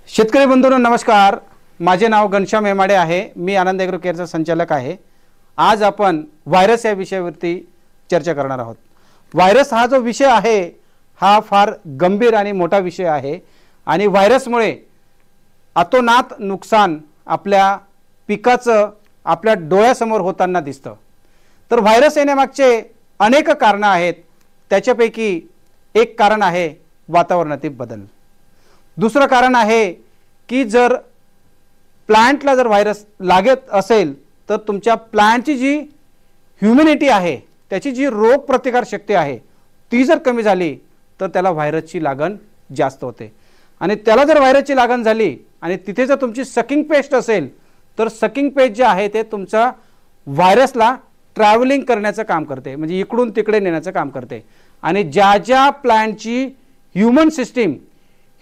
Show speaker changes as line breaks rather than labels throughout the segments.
शेतकरी बंधूंनो नमस्कार। माझे नाव घनश्याम हेमाडे आहे। मी आनंद ॲग्रो केअरचा संचालक आहे। आज आपण व्हायरस या विषयावरती चर्चा करणार आहोत। व्हायरस हा जो विषय आहे हा फार गंभीर आणि मोठा विषय आहे आणि व्हायरसमुळे अतोनात नुकसान आपल्या पिकाचं आपल्या डोळ्यासमोर होताना दिसतं। तर व्हायरस येण्यामागचे अनेक कारणं आहेत। त्याच्यापैकी एक कारण आहे वातावरणातील बदल। दुसरं कारण आहे की जर प्लांटला जर व्हायरस लागत असेल तर तुमच्या प्लांटची जी ह्युमिनिटी आहे, त्याची जी रोग प्रतिकार शक्ती आहे ती जर कमी झाली तर त्याला व्हायरसची लागण जास्त होते। आणि त्याला जर व्हायरसची लागण झाली आणि तिथे जर तुमची सकिंग पेस्ट असेल तर सकिंग पेस्ट जे आहे ते तुमचा व्हायरसला ट्रॅव्हलिंग करण्याचं काम करते, म्हणजे इकडून तिकडे नेण्याचं काम करते। आणि ज्या ज्या प्लांटची ह्यूमन सिस्टीम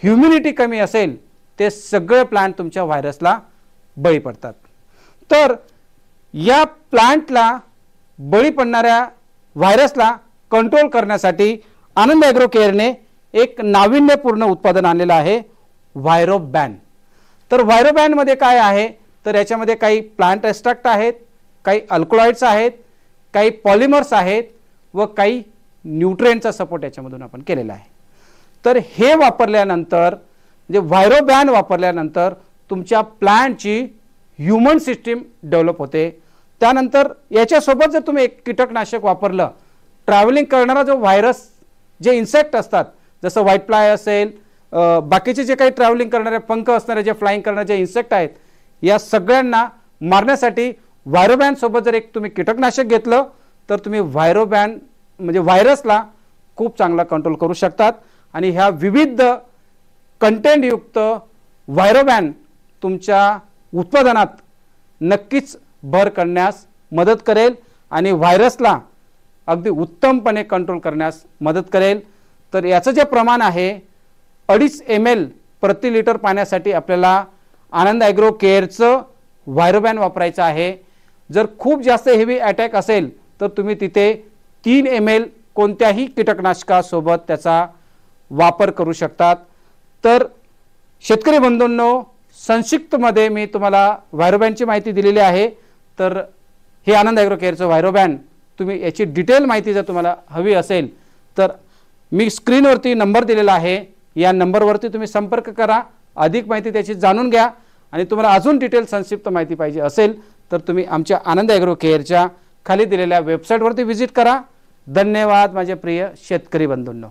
ह्युमिनिटी कमी असेल ते सगळे प्लांट तुमच्या व्हायरसला बळी पडतात। तर या प्लांटला बळी पडणाऱ्या व्हायरसला कंट्रोल करण्यासाठी आनंद ॲग्रो केअरने एक नाविन्यपूर्ण उत्पादन आणलेलं आहे, व्हायरोबॅन। तर व्हायरोबॅन मध्ये काय आहे तर याच्यामध्ये काही प्लांट एक्स्ट्रॅक्ट आहेत, काही अल्कलॉइड्स आहेत, काही पॉलिमर्स आहेत व काही न्यूट्रिएंटचा सपोर्ट याच्यामधून आपण केलेला आहे। तर हे वापरल्यानंतर म्हणजे व्हायरोबॅन वापरल्यानंतर तुमच्या प्लांटची ह्यूमन सिस्टीम डेव्हलप होते। त्यानंतर याच्यासोबत जर तुम्ही एक कीटकनाशक वापरलं, ट्रॅव्हलिंग करणारा जो व्हायरस जे इन्सेक्ट असतात जसं व्हाईट फ्लाय असेल, बाकीचे जे काही ट्रॅव्हलिंग करणारे पंख असणारे जे फ्लाइंग करणारे जे इन्सेक्ट आहेत या सगळ्यांना मारण्यासाठी व्हायरोबॅन सोबत जर एक तुम्ही कीटकनाशक घेतलं तर तुम्ही व्हायरोबॅन म्हणजे व्हायरसला खूप चांगला कंट्रोल करू शकतात। आणि ह्या विविध कंटेंट युक्त व्हायरोबॅन तुमच्या उत्पादनात नक्कीच भर करण्यास मदत करेल आणि व्हायरसला अगदी उत्तमपणे कंट्रोल करण्यास मदत करेल। तर याचं जे प्रमाण आहे 2.5 ml प्रति लिटर पाण्यासाठी आपल्याला आनंद ॲग्रो केअरचं व्हायरोबॅन वापरायचं आहे। जर खूप जास्त हेवी अटॅक असेल तर तुम्ही तिथे 3 ml कोणत्याही कीटकनाशकासोबत त्याचा वापर करू शकतात। तर शेतकरी बंधूंनो संक्षिप्तमध्ये मी तुम्हाला व्हायरोबॅनची माहिती दिलेली आहे। तर हे आनंद ॲग्रो केअरचं व्हायरोबॅन तुम्ही याची डिटेल माहिती जर तुम्हाला हवी असेल तर मी स्क्रीनवरती नंबर दिलेला आहे, या नंबरवरती तुम्ही संपर्क करा, अधिक माहिती त्याची जाणून घ्या। आणि तुम्हाला अजून डिटेल संक्षिप्त माहिती पाहिजे असेल तर तुम्ही आमच्या आनंद ॲग्रो केअरच्या खाली दिलेल्या वेबसाईटवरती व्हिजिट करा। धन्यवाद माझे प्रिय शेतकरी बंधूंनो।